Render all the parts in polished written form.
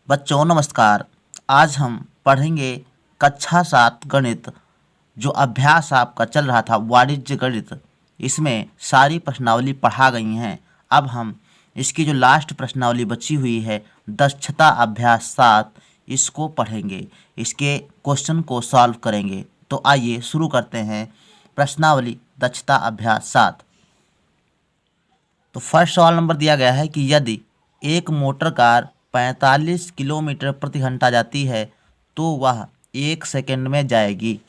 बच्चों नमस्कार। आज हम पढ़ेंगे कक्षा 7 गणित। जो अभ्यास आपका चल रहा था वाणिज्य गणित, इसमें सारी प्रश्नावली पढ़ा गई हैं। अब हम इसकी जो लास्ट प्रश्नावली बची हुई है दक्षता अभ्यास 7, इसको पढ़ेंगे, इसके क्वेश्चन को सॉल्व करेंगे। तो आइए शुरू करते हैं प्रश्नावली दक्षता अभ्यास 7। तो फर्स्ट सवाल नंबर दिया गया है कि यदि एक मोटर कार 45 किलोमीटर प्रति घंटा जाती है तो वह 1 सेकंड में जाएगी।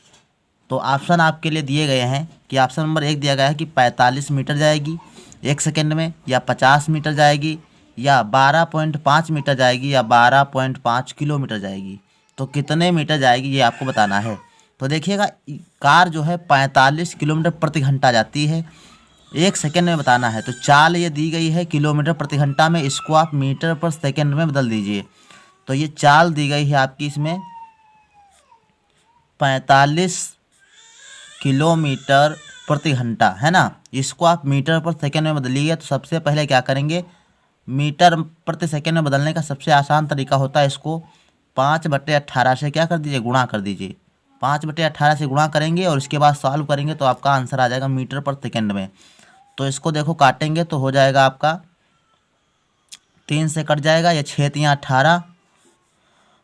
तो ऑप्शन आपके लिए दिए गए हैं कि ऑप्शन नंबर 1 दिया गया है कि 45 मीटर जाएगी 1 सेकंड में, या 50 मीटर जाएगी, या 12.5 मीटर जाएगी, या 12.5 किलोमीटर जाएगी। तो कितने मीटर जाएगी ये आपको बताना है। तो देखिएगा, कार जो है 45 किलोमीटर प्रति घंटा जाती है, 1 सेकंड में बताना है। तो चाल ये दी गई है किलोमीटर प्रति घंटा में, इसको आप मीटर पर सेकंड में बदल दीजिए। तो ये चाल दी गई है आपकी इसमें 45 किलोमीटर प्रति घंटा, है ना। इसको आप मीटर पर सेकंड में बदलिए। तो सबसे पहले क्या करेंगे, मीटर प्रति सेकंड में बदलने का सबसे आसान तरीका होता है, इसको 5/18 से क्या कर दीजिए, गुणा कर दीजिए। 5/18 से गुणा करेंगे और इसके बाद सॉल्व करेंगे तो आपका आंसर आ जाएगा मीटर पर सेकंड में। तो इसको देखो काटेंगे तो हो जाएगा आपका 3 से कट जाएगा, या 6×3=18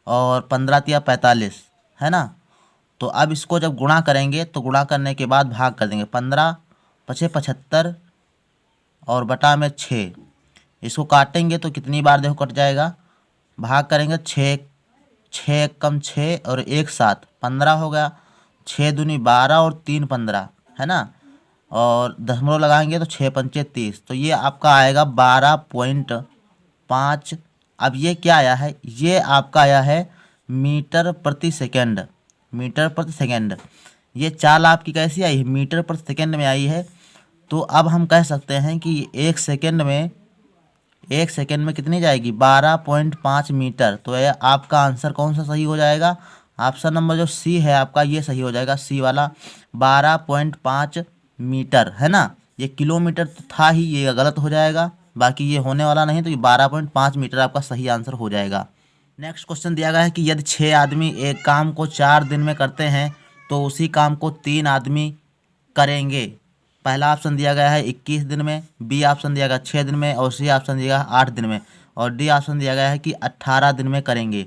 और 15×3=45, है ना। तो अब इसको जब गुणा करेंगे तो गुणा करने के बाद भाग कर देंगे। 15×5=75 और बटा में 6। इसको काटेंगे तो कितनी बार देखो कट जाएगा, भाग करेंगे 6 कम 6 और 1 7, 15 हो गया। 6 दूनी 12 और 3 15, है ना। और दशमलव लगाएंगे तो 6×5 30। तो ये आपका आएगा 12.5। अब ये क्या आया है, ये आपका आया है मीटर प्रति सेकंड। मीटर प्रति सेकंड ये चाल आपकी कैसी आई है, मीटर प्रति सेकंड में आई है। तो अब हम कह सकते हैं कि 1 सेकंड में कितनी जाएगी, 12.5 मीटर। तो ये आपका आंसर कौन सा सही हो जाएगा, ऑप्शन नंबर जो सी है आपका, ये सही हो जाएगा, सी वाला 12.5 मीटर, है ना। ये किलोमीटर तो था ही, ये गलत हो जाएगा, बाकी ये होने वाला नहीं। तो ये 12.5 मीटर आपका सही आंसर हो जाएगा। नेक्स्ट क्वेश्चन दिया गया है कि यदि 6 आदमी एक काम को 4 दिन में करते हैं तो उसी काम को 3 आदमी करेंगे। पहला ऑप्शन दिया गया है 21 दिन में, बी ऑप्शन दिया गया 6 दिन में, और सी ऑप्शन दिया गया 8 दिन में, और डी ऑप्शन दिया गया है कि 18 दिन में करेंगे।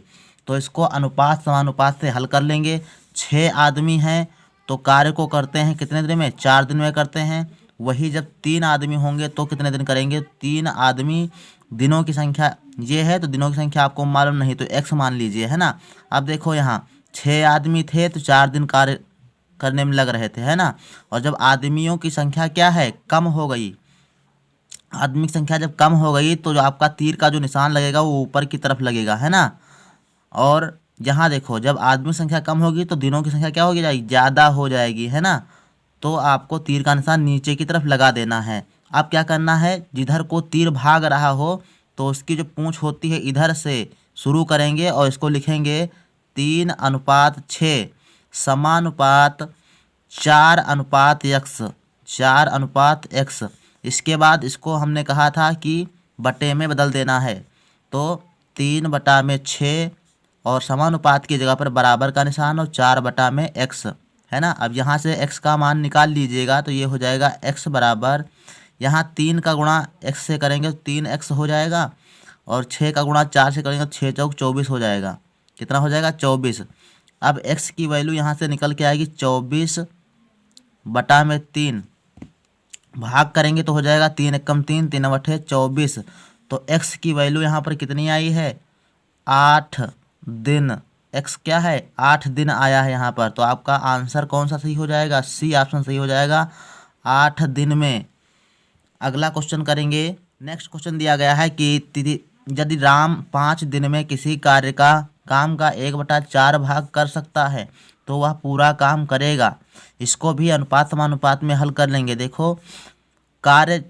तो इसको अनुपात समानुपात से हल कर लेंगे। 6 आदमी हैं तो कार्य को करते हैं कितने दिन में, 4 दिन में करते हैं। वही जब 3 आदमी होंगे तो कितने दिन करेंगे, 3 आदमी, दिनों की संख्या ये है तो दिनों की संख्या आपको मालूम नहीं तो x मान लीजिए, है ना। अब देखो यहाँ 6 आदमी थे तो 4 दिन कार्य करने में लग रहे थे, है ना। और जब आदमियों की संख्या क्या है, कम हो गई, आदमी की संख्या जब कम हो गई तो जो आपका तीर का जो निशान लगेगा वो ऊपर की तरफ लगेगा, है ना। और यहाँ देखो जब आदमी की संख्या कम होगी तो दिनों की संख्या क्या होगी, जाएगी ज़्यादा हो जाएगी, है ना। तो आपको तीर का निशान नीचे की तरफ लगा देना है। अब क्या करना है, जिधर को तीर भाग रहा हो तो उसकी जो पूंछ होती है इधर से शुरू करेंगे और इसको लिखेंगे 3:6 समानुपात 4:x, 4:x। इसके बाद इसको हमने कहा था कि बटे में बदल देना है। तो 3/6 और समानुपात की जगह पर बराबर का निशान और 4/x, है ना। अब यहाँ से x का मान निकाल लीजिएगा तो ये हो जाएगा x बराबर, यहाँ 3 का गुणा x से करेंगे तो 3x हो जाएगा, और 6 का गुणा 4 से करेंगे तो 6 चौक 24 हो जाएगा। कितना हो जाएगा, 24। अब x की वैल्यू यहाँ से निकल के आएगी 24/3। भाग करेंगे तो हो जाएगा 3 एकम 3, 3 24। तो x की वैल्यू यहाँ पर कितनी आई है, 8 दिन। x क्या है, 8 दिन आया है यहाँ पर। तो आपका आंसर कौन सा सही हो जाएगा, सी ऑप्शन सही हो जाएगा, 8 दिन में। अगला क्वेश्चन करेंगे। नेक्स्ट क्वेश्चन दिया गया है कि यदि राम 5 दिन में किसी काम का 1/4 भाग कर सकता है तो वह पूरा काम करेगा। इसको भी अनुपात समानुपात में हल कर लेंगे। देखो कार्य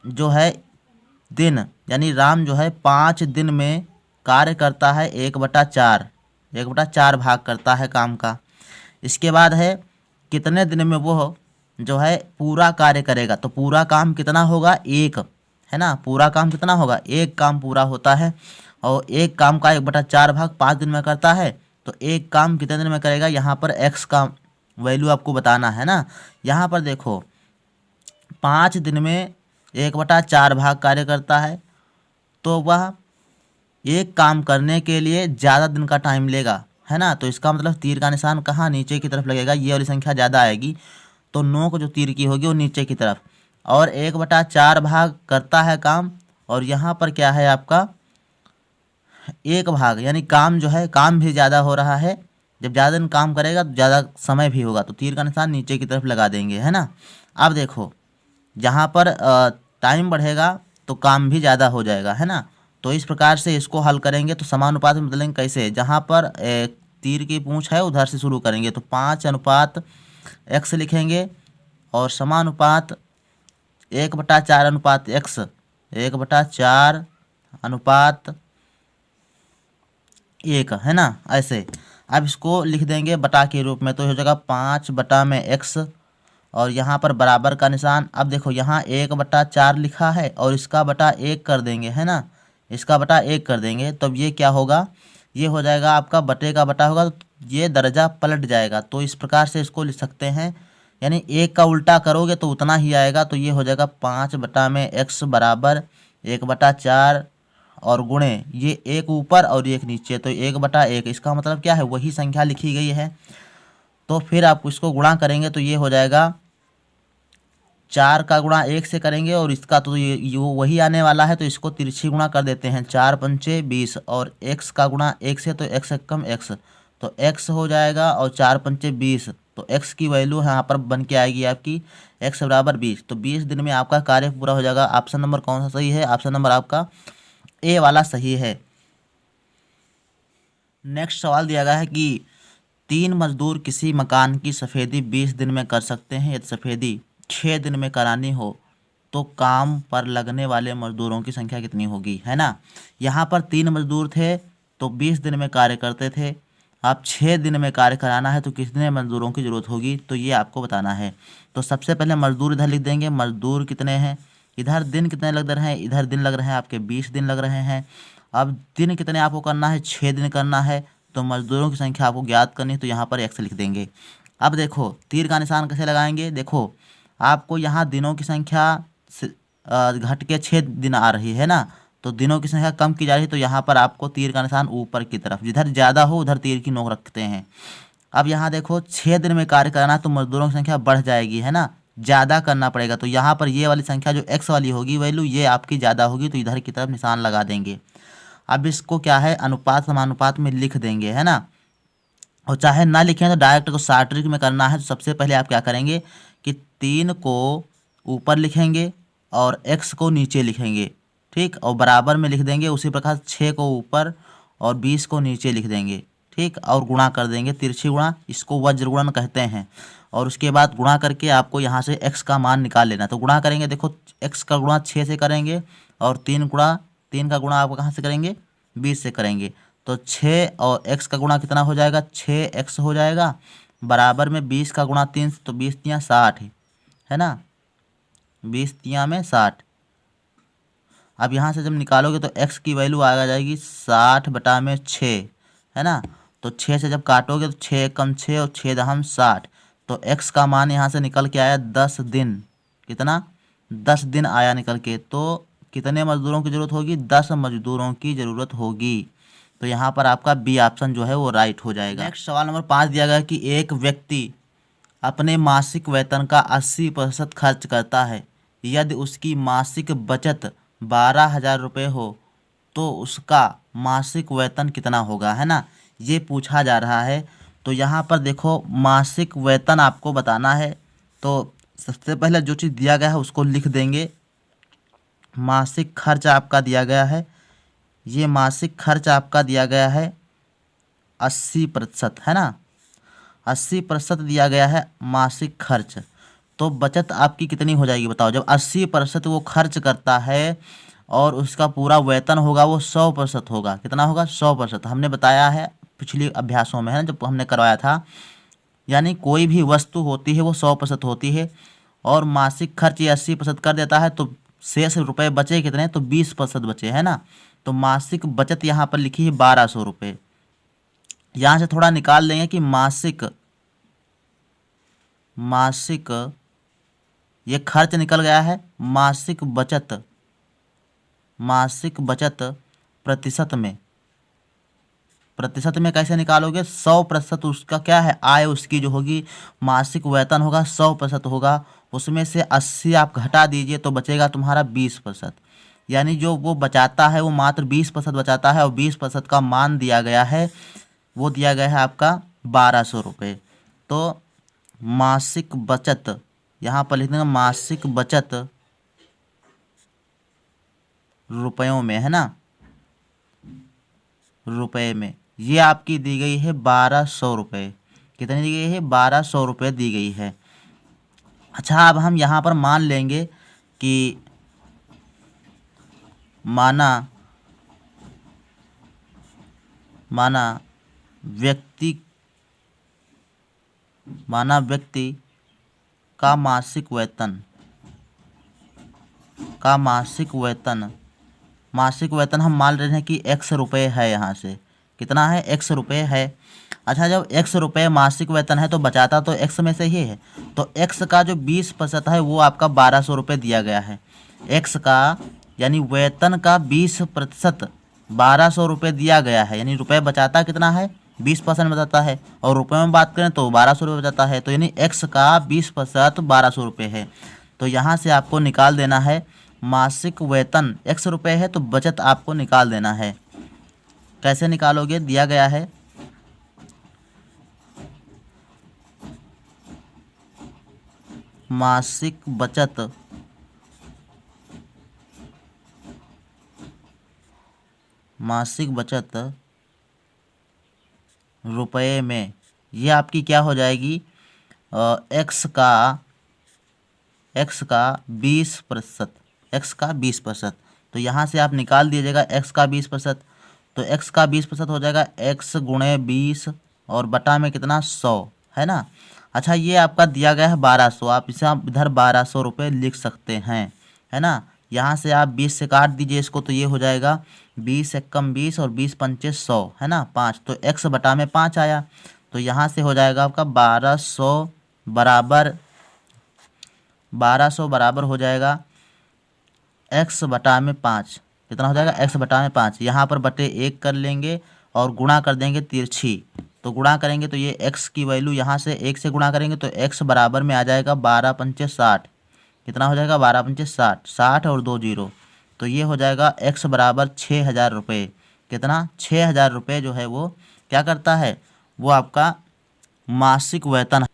जो है दिन, यानी राम जो है 5 दिन में कार्य करता है 1/4 भाग करता है काम का। इसके बाद है कितने दिन में वो जो है पूरा कार्य करेगा। तो पूरा काम कितना होगा, 1, है ना। पूरा काम कितना होगा, 1 काम पूरा होता है। और एक काम का 1/4 भाग 5 दिन में करता है, तो एक काम कितने दिन में करेगा, यहाँ पर x का वैल्यू आपको बताना है ना। यहाँ पर देखो 5 दिन में 1/4 भाग कार्य करता है, तो वह एक काम करने के लिए ज़्यादा दिन का टाइम लेगा, है ना। तो इसका मतलब तीर का निशान कहाँ, नीचे की तरफ लगेगा, ये वाली संख्या ज़्यादा आएगी, तो नोक जो तीर की होगी वो नीचे की तरफ। और 1/4 भाग करता है काम, और यहाँ पर क्या है आपका 1 भाग, यानी काम जो है काम भी ज़्यादा हो रहा है। जब ज़्यादा दिन काम करेगा तो ज़्यादा समय भी होगा, तो तीर का निशान नीचे की तरफ लगा देंगे, है ना। अब देखो जहाँ पर टाइम बढ़ेगा तो काम भी ज़्यादा हो जाएगा, है ना। तो इस प्रकार से इसको हल करेंगे तो समानुपात में बदलेंगे कैसे, जहाँ पर तीर की पूंछ है उधर से शुरू करेंगे, तो 5:x लिखेंगे, और समानुपात 1/4 x, 1/4 है ना, ऐसे। अब इसको लिख देंगे बटा के रूप में, तो हो जाएगा 5/x, और यहाँ पर बराबर का निशान। अब देखो यहाँ 1/4 लिखा है और इसका बटा 1 कर देंगे, है ना, इसका बटा 1 कर देंगे, तब ये क्या होगा, ये हो जाएगा आपका बटे का बटा होगा, तो ये दर्जा पलट जाएगा। तो इस प्रकार से इसको लिख सकते हैं, यानी 1 का उल्टा करोगे तो उतना ही आएगा, तो ये हो जाएगा 5/x बराबर 1/4, और गुणे ये 1 ऊपर और 1 नीचे, तो 1/1। इसका मतलब क्या है, वही संख्या लिखी गई है। तो फिर आप इसको गुणा करेंगे तो ये हो जाएगा 4 का गुणा 1 से करेंगे, और इसका तो ये वही आने वाला है, तो इसको तिरछी गुणा कर देते हैं, 4×5 = 20, और x का गुणा 1 से, तो x कम x, तो x हो जाएगा, और 4×5 = 20, तो x की वैल्यू यहाँ पर बन के आएगी आपकी x बराबर 20। तो 20 दिन में आपका कार्य पूरा हो जाएगा। ऑप्शन नंबर कौन सा सही है, ऑप्शन नंबर आपका ए वाला सही है। नेक्स्ट सवाल दिया गया है कि 3 मजदूर किसी मकान की सफ़ेदी 20 दिन में कर सकते हैं, यदि सफ़ेदी 6 दिन में करानी हो तो काम पर लगने वाले मजदूरों की संख्या कितनी होगी, है ना। यहाँ पर 3 मजदूर थे तो 20 दिन में कार्य करते थे, आप 6 दिन में कार्य कराना है तो कितने मजदूरों की ज़रूरत होगी, तो ये आपको बताना है। तो सबसे पहले मजदूर इधर लिख देंगे, मजदूर कितने हैं, इधर दिन कितने लग रहे हैं, इधर दिन लग रहे हैं आपके 20 दिन लग रहे हैं। अब दिन कितने आपको करना है, 6 दिन करना है, तो मजदूरों की संख्या आपको ज्ञात करनी है, तो यहाँ पर x लिख देंगे। अब देखो तीर का निशान कैसे लगाएंगे, देखो आपको यहाँ दिनों की संख्या घट के 6 दिन आ रही है ना, तो दिनों की संख्या कम की जा रही है, तो यहाँ पर आपको तीर का निशान ऊपर की तरफ, जिधर ज़्यादा हो उधर तीर की नोक रखते हैं। अब यहाँ देखो 6 दिन में कार्य करना तो मजदूरों की संख्या बढ़ जाएगी, है ना, ज़्यादा करना पड़ेगा, तो यहाँ पर ये वाली संख्या जो x वाली होगी वैल्यू ये आपकी ज़्यादा होगी, तो इधर की तरफ निशान लगा देंगे। अब इसको क्या है अनुपात समानुपात में लिख देंगे, है ना, और चाहे ना लिखें तो डायरेक्ट को शॉर्ट ट्रिक में करना है। तो सबसे पहले आप क्या करेंगे कि 3 को ऊपर लिखेंगे और x को नीचे लिखेंगे, ठीक, और बराबर में लिख देंगे। उसी प्रकार 6 को ऊपर और 20 को नीचे लिख देंगे, ठीक, और गुणा कर देंगे, तिरछी गुणा, इसको वज्र गुणन कहते हैं। और उसके बाद गुणा करके आपको यहाँ से x का मान निकाल लेना। तो गुणा करेंगे, देखो x का गुणा 6 से करेंगे और 3 का गुणा आप कहाँ से करेंगे, 20 से करेंगे, तो 6 और x का गुणा कितना हो जाएगा, 6x हो जाएगा, बराबर में 20 का गुणा 3, तो 20 × 60 है ना, 20 × 60। अब यहाँ से जब निकालोगे तो x की वैल्यू आ जाएगी 60/6, है ना। तो 6 से जब काटोगे तो 6 कम 6 और 6 दहम 60, तो x का मान यहाँ से निकल के आया 10 दिन, कितना, 10 दिन आया निकल के। तो कितने मजदूरों की ज़रूरत होगी, 10 मजदूरों की ज़रूरत होगी। तो यहाँ पर आपका बी ऑप्शन जो है वो राइट हो जाएगा। नेक्स्ट सवाल नंबर 5 दिया गया कि एक व्यक्ति अपने मासिक वेतन का 80% खर्च करता है, यदि उसकी मासिक बचत 12,000 रुपये हो तो उसका मासिक वेतन कितना होगा, है ना, ये पूछा जा रहा है। तो यहाँ पर देखो मासिक वेतन आपको बताना है, तो सबसे पहले जो चीज़ दिया गया है उसको लिख देंगे। मासिक खर्च आपका दिया गया है, ये मासिक खर्च आपका दिया गया है 80%, है ना, 80% दिया गया है मासिक खर्च। तो बचत आपकी कितनी हो जाएगी बताओ, जब 80% वो खर्च करता है और उसका पूरा वेतन होगा वो 100% होगा, कितना होगा, 100%। हमने बताया है पिछले अभ्यासों में, है ना, जब हमने करवाया था, यानी कोई भी वस्तु होती है वो 100% होती है, और मासिक खर्च ये 80% कर देता है, तो शेष रुपए बचे कितने, तो 20% बचे, है ना। तो मासिक बचत यहाँ पर लिखी है 1200 रुपये। यहाँ से थोड़ा निकाल लेंगे कि मासिक ये खर्च निकल गया है। मासिक बचत प्रतिशत में कैसे निकालोगे? 100% उसका क्या है, आय उसकी जो होगी, मासिक वेतन होगा 100% होगा, उसमें से 80 आप घटा दीजिए तो बचेगा तुम्हारा 20%। यानी जो वो बचाता है वो मात्र 20% बचाता है, और 20% का मान दिया गया है, वो दिया गया है आपका 1200 रुपये। तो मासिक बचत यहाँ पर लिख देंगे, मासिक बचत रुपयों में, है ना, रुपए में ये आपकी दी गई है 1200 रुपये। कितनी दी गई है? 1200 रुपये दी गई है। अच्छा, अब हम यहाँ पर मान लेंगे कि माना व्यक्ति का मासिक वेतन हम मान रहे हैं कि x रुपये है। यहाँ से कितना है? x रुपये है। अच्छा, जब x रुपये मासिक वेतन है तो बचाता तो x में से ही है, तो x का जो 20% है वो आपका 1200 रुपये दिया गया है। x का यानी वेतन का 20% 1200 रुपये दिया गया है। यानी रुपये बचाता कितना है? 20% बचाता है, और रुपये में बात करें तो 1200 रुपये बचाता है। तो यानी x का 20% 1200 रुपये है। तो यहाँ से आपको निकाल देना है, मासिक वेतन x रुपये है तो बचत आपको निकाल देना है। कैसे निकालोगे? दिया गया है मासिक बचत रुपये में, ये आपकी क्या हो जाएगी? x का 20%। तो यहाँ से आप निकाल दीजिएगा x का 20%। तो x का 20% हो जाएगा x गुणे 20 और बटा में कितना? 100, है ना। अच्छा, ये आपका दिया गया है 1200, आप इधर 1200 रुपये लिख सकते हैं, है ना। यहाँ से आप 20 से काट दीजिए इसको, तो ये हो जाएगा 20 एकम 20 और 20 पंचे 100, है ना, 5। तो x बटा में 5 आया। तो यहाँ से हो जाएगा आपका 1200 बराबर हो जाएगा x बटा में 5। कितना हो जाएगा? x बटा में 5। यहाँ पर बटे 1 कर लेंगे और गुणा कर देंगे तिरछी। तो गुणा करेंगे तो ये x की वैल्यू यहाँ से 1 से गुणा करेंगे तो x बराबर में आ जाएगा 12 पंचे 60। कितना हो जाएगा? 12 पंचे 60, 60 और 2 जीरो, तो ये हो जाएगा x बराबर 6000 रुपये। कितना? 6000 रुपये जो है वो क्या करता है? वो आपका मासिक वेतन है।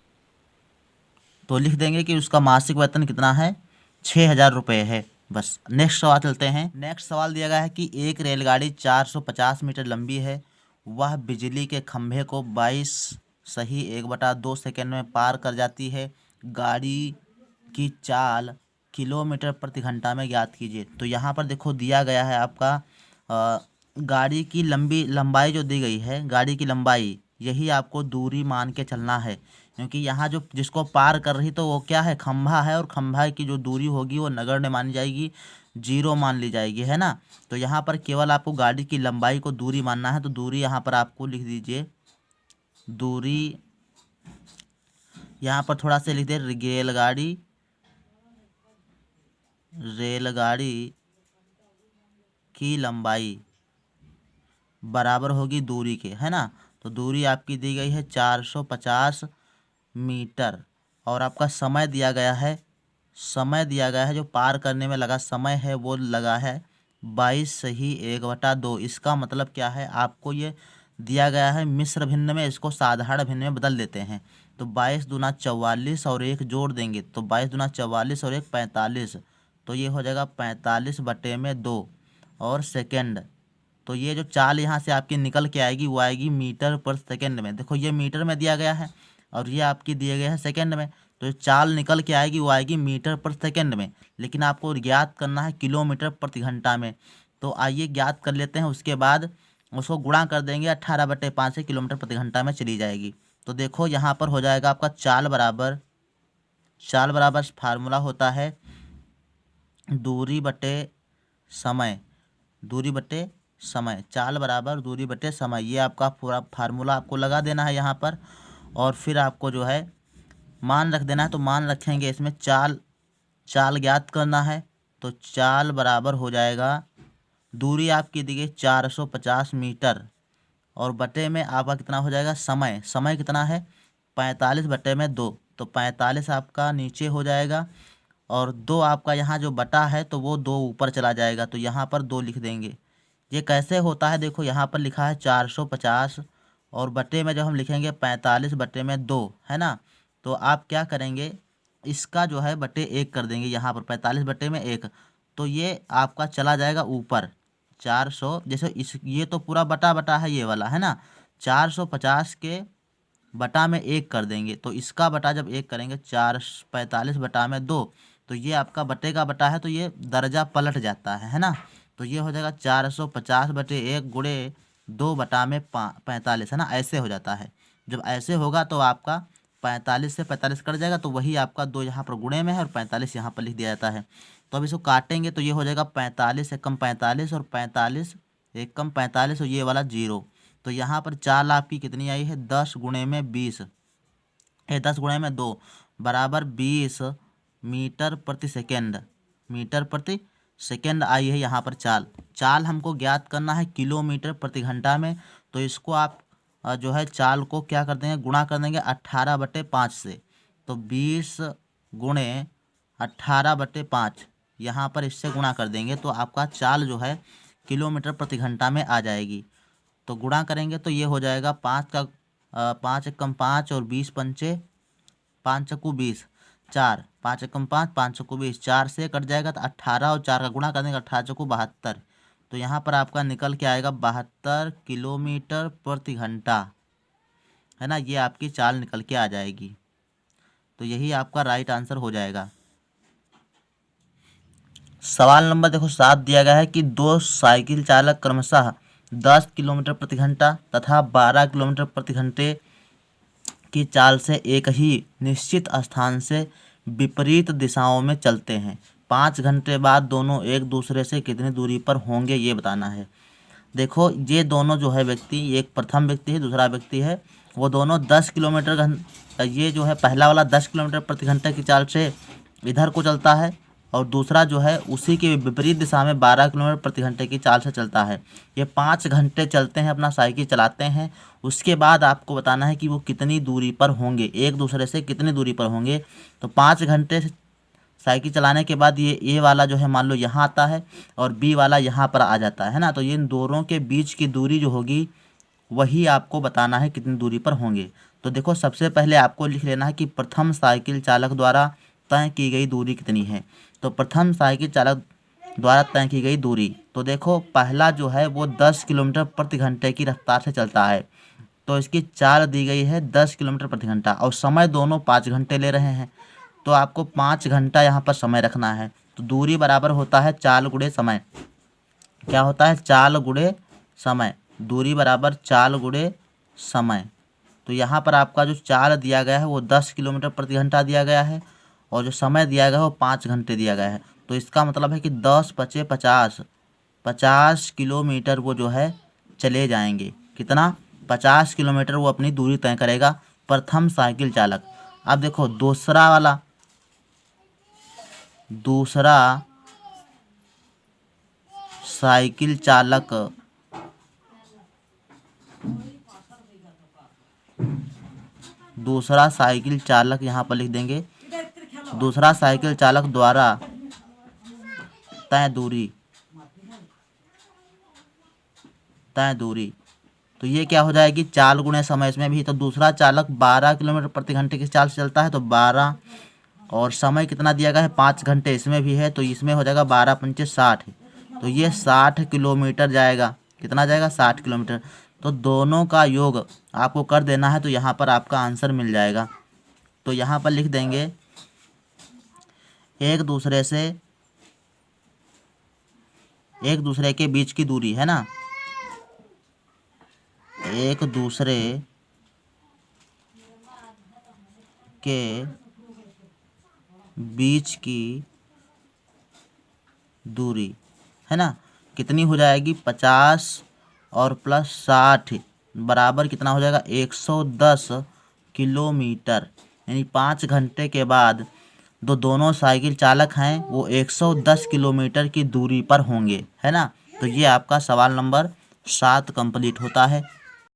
तो लिख देंगे कि उसका मासिक वेतन कितना है? 6000 रुपये है। बस नेक्स्ट सवाल चलते हैं। नेक्स्ट सवाल दिया गया है कि एक रेलगाड़ी 450 मीटर लंबी है, वह बिजली के खंभे को 22 सही 1/2 सेकेंड में पार कर जाती है। गाड़ी की चाल किलोमीटर प्रति घंटा में ज्ञात कीजिए। तो यहाँ पर देखो दिया गया है आपका गाड़ी की लंबाई जो दी गई है, गाड़ी की लंबाई, यही आपको दूरी मान के चलना है, क्योंकि यहाँ जो जिसको पार कर रही तो वो क्या है? खंभा है, और खंभा की जो दूरी होगी वो नगण्य मानी जाएगी, 0 मान ली जाएगी, है ना। तो यहाँ पर केवल आपको गाड़ी की लंबाई को दूरी मानना है। तो दूरी यहाँ पर आपको लिख दीजिए, दूरी यहाँ पर थोड़ा सा लिख दे, रेलगाड़ी की लंबाई बराबर होगी दूरी के, है ना। तो दूरी आपकी दी गई है 450 मीटर, और आपका समय दिया गया है, जो पार करने में लगा समय है वो लगा है 22 सही 1/2। इसका मतलब क्या है? आपको ये दिया गया है मिश्र भिन्न में, इसको साधारण भिन्न में बदल देते हैं। तो 22 दूना 44 और 1 जोड़ देंगे तो 22 दूना 44 और 1 45। तो ये हो जाएगा 45/2 और सेकेंड। तो ये जो चाल यहाँ से आपकी निकल के आएगी वो आएगी मीटर पर सेकेंड में। देखो ये मीटर में दिया गया है और ये आपकी दिए गए हैं सेकेंड में, तो ये चाल निकल के आएगी वो आएगी मीटर पर सेकेंड में, लेकिन आपको ज्ञात करना है किलोमीटर प्रति घंटा में। तो आइए ज्ञात कर लेते हैं, उसके बाद उसको गुणा कर देंगे 18/5 से, किलोमीटर प्रति घंटा में चली जाएगी। तो देखो यहाँ पर हो जाएगा आपका चाल बराबर फार्मूला होता है दूरी बटे समय, चाल बराबर दूरी बटे समय, ये आपका पूरा फार्मूला आपको लगा देना है यहाँ पर। और फिर आपको जो है मान रख देना है। तो मान रखेंगे, इसमें चाल ज्ञात करना है। तो चाल बराबर हो जाएगा, दूरी आपकी दी गई 450 मीटर, और बटे में आपका कितना हो जाएगा, समय कितना है 45 बटे में 2, तो 45 आपका नीचे हो जाएगा, और 2 आपका यहाँ जो बटा है तो वो 2 ऊपर चला जाएगा, तो यहाँ पर 2 लिख देंगे। ये कैसे होता है, देखो यहाँ पर लिखा है 450, और बटे में जब हम लिखेंगे 45 बटे में 2, है ना। तो आप क्या करेंगे, इसका जो है बटे 1 कर देंगे, यहाँ पर 45 बटे में 1, तो ये आपका चला जाएगा ऊपर 400। जैसे इस ये तो पूरा बटा बटा है ये वाला, है ना। 450 के बटा में 1 कर देंगे, तो इसका बटा जब 1 करेंगे 45 बटा में 2, तो ये आपका बटे का बटा है, तो ये दर्जा पलट जाता है ना। तो ये हो जाएगा 450 बटे 1 गुणे 2 बटा में 45, है ना, ऐसे हो जाता है। जब ऐसे होगा तो आपका 45 से 45 कट जाएगा, तो वही आपका 2 यहाँ पर गुणे में है और 45 यहाँ पर लिख दिया जाता है। तो अब इसको काटेंगे तो ये हो जाएगा 45 एकम 45 और 45 एकम 45 और ये वाला 0। तो यहाँ पर चाल आपकी कितनी आई है, 10 गुणे में 20, 10 गुणे में 2 बराबर 20 मीटर प्रति सेकेंड, मीटर प्रति सेकेंड आई है यहाँ पर चाल हमको ज्ञात करना है किलोमीटर प्रति घंटा में। तो इसको आप जो है चाल को क्या कर देंगे, गुणा कर देंगे 18 बटे 5 से। तो 20 गुणे 18 बटे 5, यहाँ पर इससे गुणा कर देंगे तो आपका चाल जो है किलोमीटर प्रति घंटा में आ जाएगी। तो गुणा करेंगे तो ये हो जाएगा 5 एकम 5 और 20 पंचे 5 चक्कू 20, 4 5 एकम 5 5 चक्कू 20, 4 से कट जाएगा तो 18 और 4 का गुणा कर देंगे 18 चक्कू 72। तो यहाँ पर आपका निकल के आएगा 72 किलोमीटर प्रति घंटा, है ना। ये आपकी चाल निकल के आ जाएगी। तो यही आपका राइट आंसर हो जाएगा। सवाल नंबर देखो 7 दिया गया है कि 2 साइकिल चालक क्रमशः 10 किलोमीटर प्रति घंटा तथा 12 किलोमीटर प्रति घंटे की चाल से एक ही निश्चित स्थान से विपरीत दिशाओं में चलते हैं। 5 घंटे बाद दोनों एक दूसरे से कितनी दूरी पर होंगे, ये बताना है। देखो ये दोनों जो है व्यक्ति, एक प्रथम व्यक्ति है दूसरा व्यक्ति है, वो दोनों 10 किलोमीटर ये जो है पहला वाला 10 किलोमीटर प्रति घंटे की चाल से इधर को चलता है, और दूसरा जो है उसी के विपरीत दिशा में 12 किलोमीटर प्रति घंटे की चाल से चलता है। ये 5 घंटे चलते हैं, अपना साइकिल चलाते हैं। उसके बाद आपको बताना है कि वो कितनी दूरी पर होंगे, एक दूसरे से कितनी दूरी पर होंगे। तो 5 घंटे साइकिल चलाने के बाद ये ए वाला जो है मान लो यहाँ आता है और बी वाला यहाँ पर आ जाता है ना। तो ये इन दोनों के बीच की दूरी जो होगी वही आपको बताना है कितनी दूरी पर होंगे। तो देखो सबसे पहले आपको लिख लेना है कि प्रथम साइकिल चालक द्वारा तय की गई दूरी कितनी है। तो प्रथम साइकिल चालक द्वारा तय की गई दूरी, तो देखो पहला जो है वो 10 किलोमीटर प्रति घंटे की रफ्तार से चलता है, तो इसकी चाल दी गई है 10 किलोमीटर प्रति घंटा, और समय दोनों 5 घंटे ले रहे हैं, तो आपको 5 घंटा यहाँ पर समय रखना है। तो दूरी बराबर होता है चाल गुणे समय। क्या होता है, चाल गुणे समय, दूरी बराबर चाल गुणे समय। तो यहाँ पर आपका जो चाल दिया गया है वो 10 किलोमीटर प्रति घंटा दिया गया है, और जो समय दिया गया है वो 5 घंटे दिया गया है। तो इसका मतलब है कि 10 पचे 50, 50 किलोमीटर वो जो है चले जाएंगे। कितना, 50 किलोमीटर वो अपनी दूरी तय करेगा प्रथम साइकिल चालक। अब देखो दूसरा साइकिल चालक यहाँ पर लिख देंगे, दूसरा साइकिल चालक द्वारा तय दूरी, तो ये क्या हो जाएगी, चाल गुणे समय। इसमें भी तो दूसरा चालक 12 किलोमीटर प्रति घंटे की चाल से चलता है, तो 12 और समय कितना दिया गया है 5 घंटे, इसमें भी है, तो इसमें हो जाएगा 12 पंचे 60, तो ये 60 किलोमीटर जाएगा। कितना जाएगा, 60 किलोमीटर। तो दोनों का योग आपको कर देना है, तो यहाँ पर आपका आंसर मिल जाएगा। तो यहाँ पर लिख देंगे एक दूसरे के बीच की दूरी, है ना, एक दूसरे के बीच की दूरी, है ना। कितनी हो जाएगी, 50 और प्लस 60 बराबर कितना हो जाएगा, 110 किलोमीटर। यानी 5 घंटे के बाद दोनों साइकिल चालक हैं वो 110 किलोमीटर की दूरी पर होंगे, है ना। तो ये आपका सवाल नंबर 7 कंप्लीट होता है।